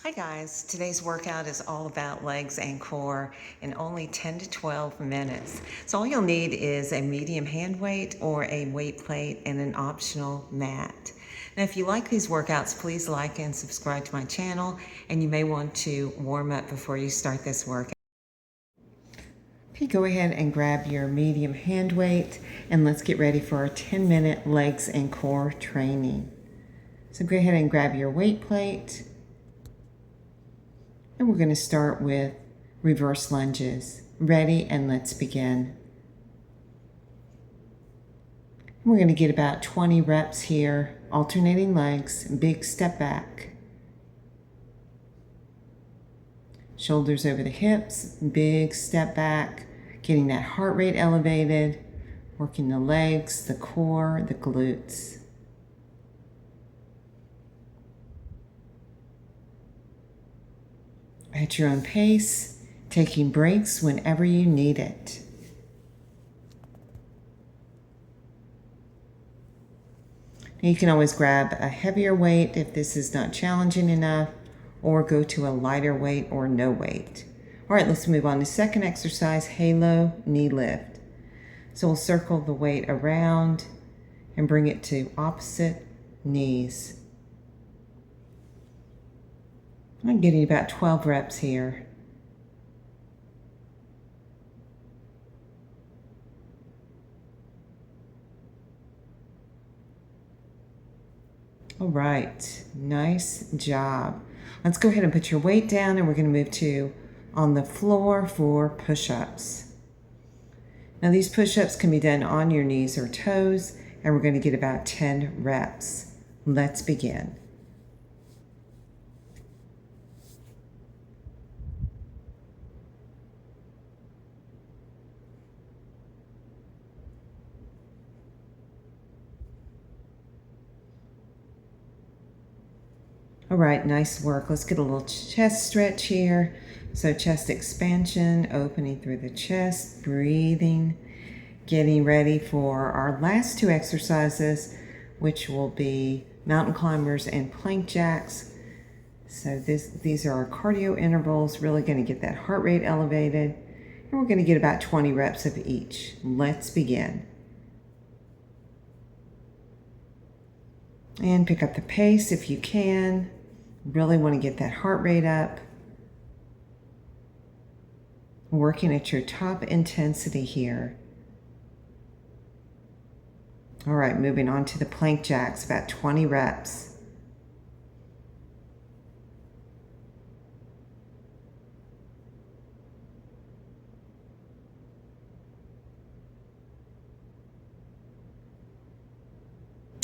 Hi guys, today's workout is all about legs and core in only 10 to 12 minutes. So all you'll need is a medium hand weight or a weight plate and an optional mat. Now if you like these workouts, please like and subscribe to my channel, and you may want to warm up before you start this workout. Okay, go ahead and grab your medium hand weight and let's get ready for our 10-minute legs and core training. So go ahead and grab your weight plate. And we're going to start with reverse lunges. Ready, and let's begin. We're going to get about 20 reps here, alternating legs, big step back. Shoulders over the hips, big step back, getting that heart rate elevated, working the legs, the core, the glutes. At your own pace, taking breaks whenever you need it. Now you can always grab a heavier weight if this is not challenging enough, or go to a lighter weight or no weight. All right, let's move on to second exercise, halo knee lift. So we'll circle the weight around and bring it to opposite knees. I'm getting about 12 reps here. All right, nice job. Let's go ahead and put your weight down, and we're going to move to on the floor for push-ups. Now these push-ups can be done on your knees or toes, and we're going to get about 10 reps. Let's begin. All right, nice work. Let's get a little chest stretch here. So chest expansion, opening through the chest, breathing, getting ready for our last two exercises, which will be mountain climbers and plank jacks. So these are our cardio intervals, really going to get that heart rate elevated. And we're going to get about 20 reps of each. Let's begin. And pick up the pace if you can. Really want to get that heart rate up. Working at your top intensity here. All right, moving on to the plank jacks, about 20 reps.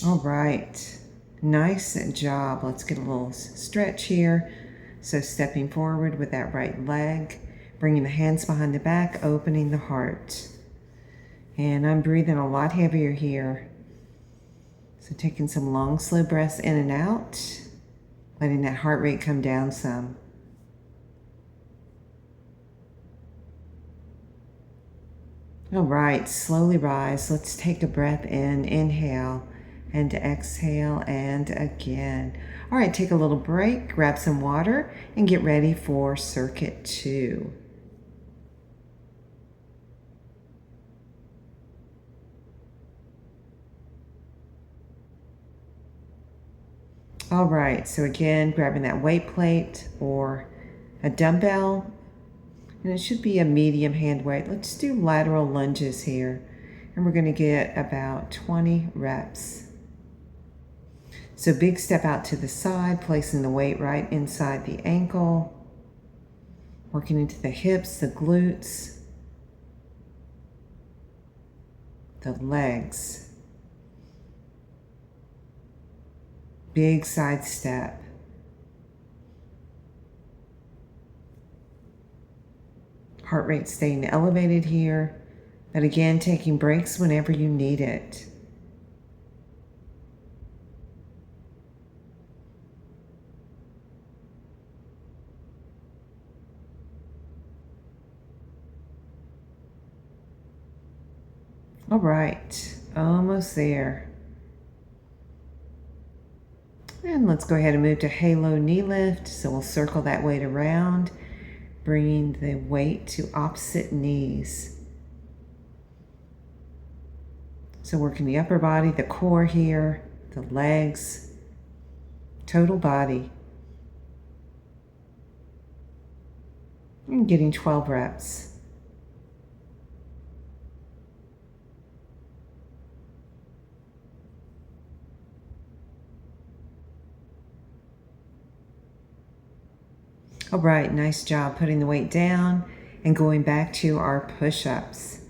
All right, nice job. Let's get a little stretch here. So stepping forward with that right leg, bringing the hands behind the back, opening the heart. And I'm breathing a lot heavier here. So taking some long, slow breaths in and out, letting that heart rate come down some. All right, slowly rise. Let's take a breath in, inhale, and exhale, and again. All right, take a little break, grab some water, and get ready for circuit 2. All right, so again, grabbing that weight plate or a dumbbell, and it should be a medium hand weight. Let's do lateral lunges here, and we're going to get about 20 reps. So big step out to the side, placing the weight right inside the ankle, working into the hips, the glutes, the legs. Big side step. Heart rate staying elevated here, but again, taking breaks whenever you need it. All right, almost there. And And let's go ahead and move to halo knee lift. So we'll circle that weight around, bringing the weight to opposite knees. So working the upper body, the core here, the legs, total body. And getting 12 reps. All right, nice job putting the weight down and going back to our push-ups.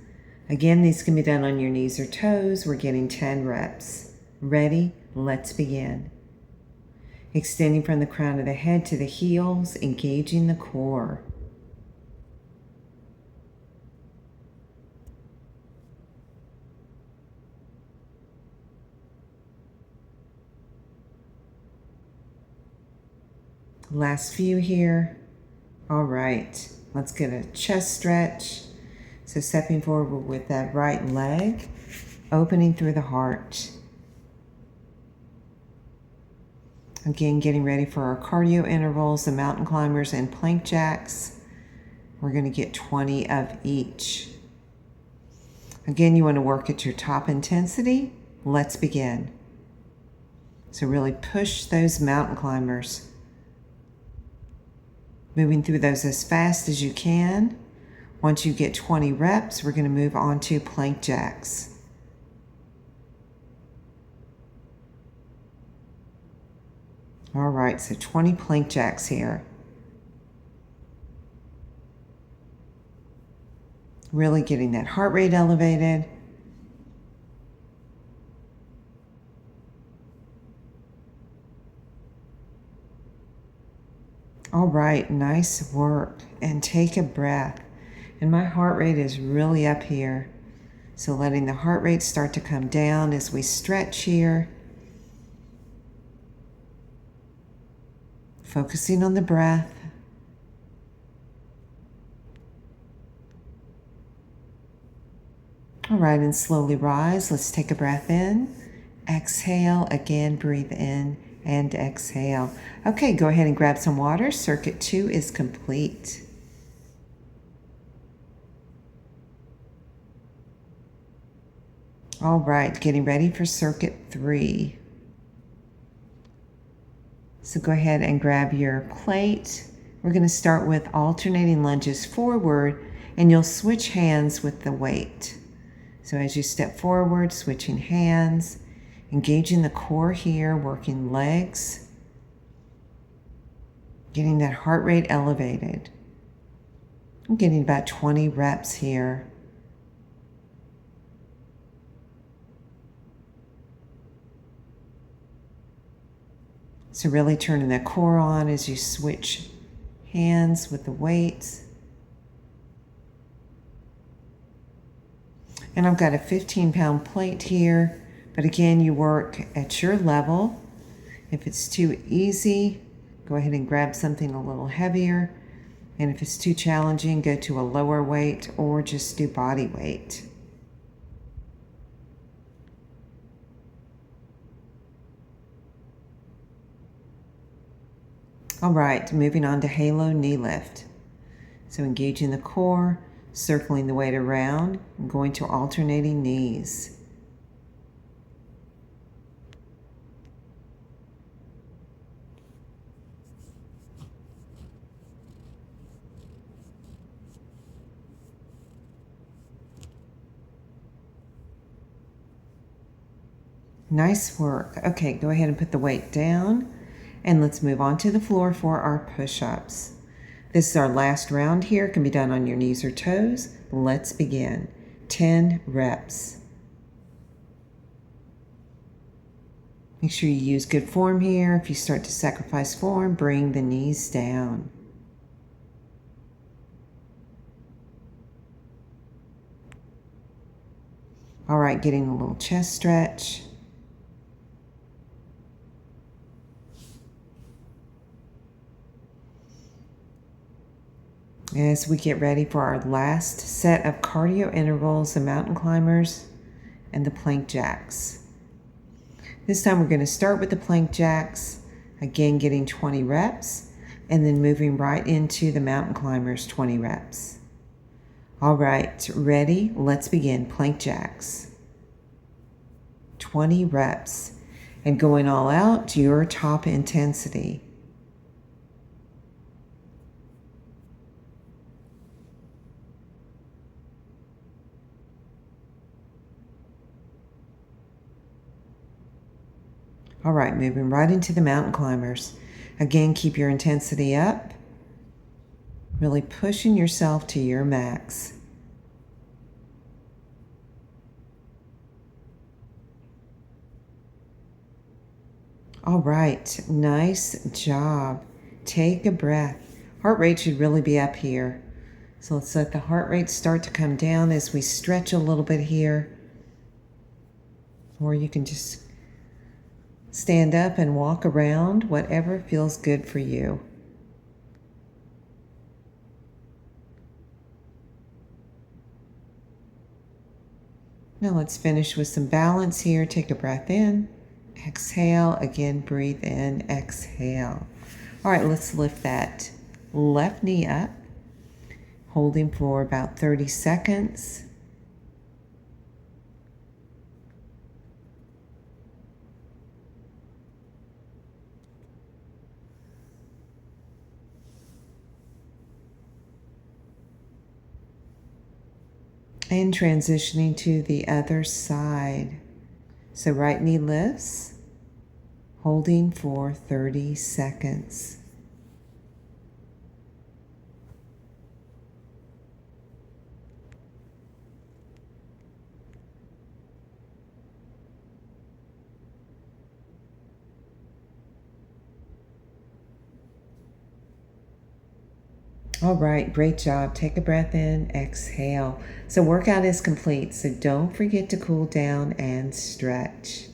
Again, these can be done on your knees or toes. We're getting 10 reps. Ready? Let's begin. Extending from the crown of the head to the heels, engaging the core. Last few here. All right, let's get a chest stretch. So stepping forward with that right leg, opening through the heart. Again, getting ready for our cardio intervals, the mountain climbers and plank jacks. We're going to get 20 of each. Again, you want to work at your top intensity. Let's begin. So really push those mountain climbers. Moving through those as fast as you can. Once you get 20 reps, we're going to move on to plank jacks. All right, so 20 plank jacks here. Really getting that heart rate elevated. All right, nice work. And take a breath. And my heart rate is really up here. So letting the heart rate start to come down as we stretch here. Focusing on the breath. All right, and slowly rise. Let's take a breath in. Exhale, again, breathe in and exhale. Okay, go ahead and grab some water. Circuit 2 is complete. All right, getting ready for circuit 3. So go ahead and grab your plate. We're going to start with alternating lunges forward, and you'll switch hands with the weight. So as you step forward, switching hands, engaging the core here, working legs, getting that heart rate elevated. I'm getting about 20 reps here. So really turning that core on as you switch hands with the weights. And I've got a 15-pound plate here, but again, you work at your level. If it's too easy, go ahead and grab something a little heavier. And if it's too challenging, go to a lower weight or just do body weight. All right, moving on to halo knee lift. So engaging the core, circling the weight around, and going to alternating knees. Nice work. Okay, go ahead and put the weight down. And let's move on to the floor for our push-ups. This is our last round here. It can be done on your knees or toes. Let's begin. 10 reps. Make sure you use good form here. If you start to sacrifice form, bring the knees down. All right, getting a little chest stretch. As we get ready for our last set of cardio intervals, the mountain climbers and the plank jacks. This time we're going to start with the plank jacks. Again, getting 20 reps, and then moving right into the mountain climbers, 20 reps. All right, ready? Let's begin. Plank jacks. 20 reps, and going all out to your top intensity. All right, moving right into the mountain climbers. Again, keep your intensity up, really pushing yourself to your max. All right, nice job. Take a breath. Heart rate should really be up here. So let's let the heart rate start to come down as we stretch a little bit here. Or you can just stand up and walk around, whatever feels good for you. Now let's finish with some balance here. Take a breath in, exhale, again breathe in, exhale. All right, let's lift that left knee up, holding for about 30 seconds. And transitioning to the other side. So right knee lifts, holding for 30 seconds. All right, great job. Take a breath in, exhale. So workout is complete, so don't forget to cool down and stretch.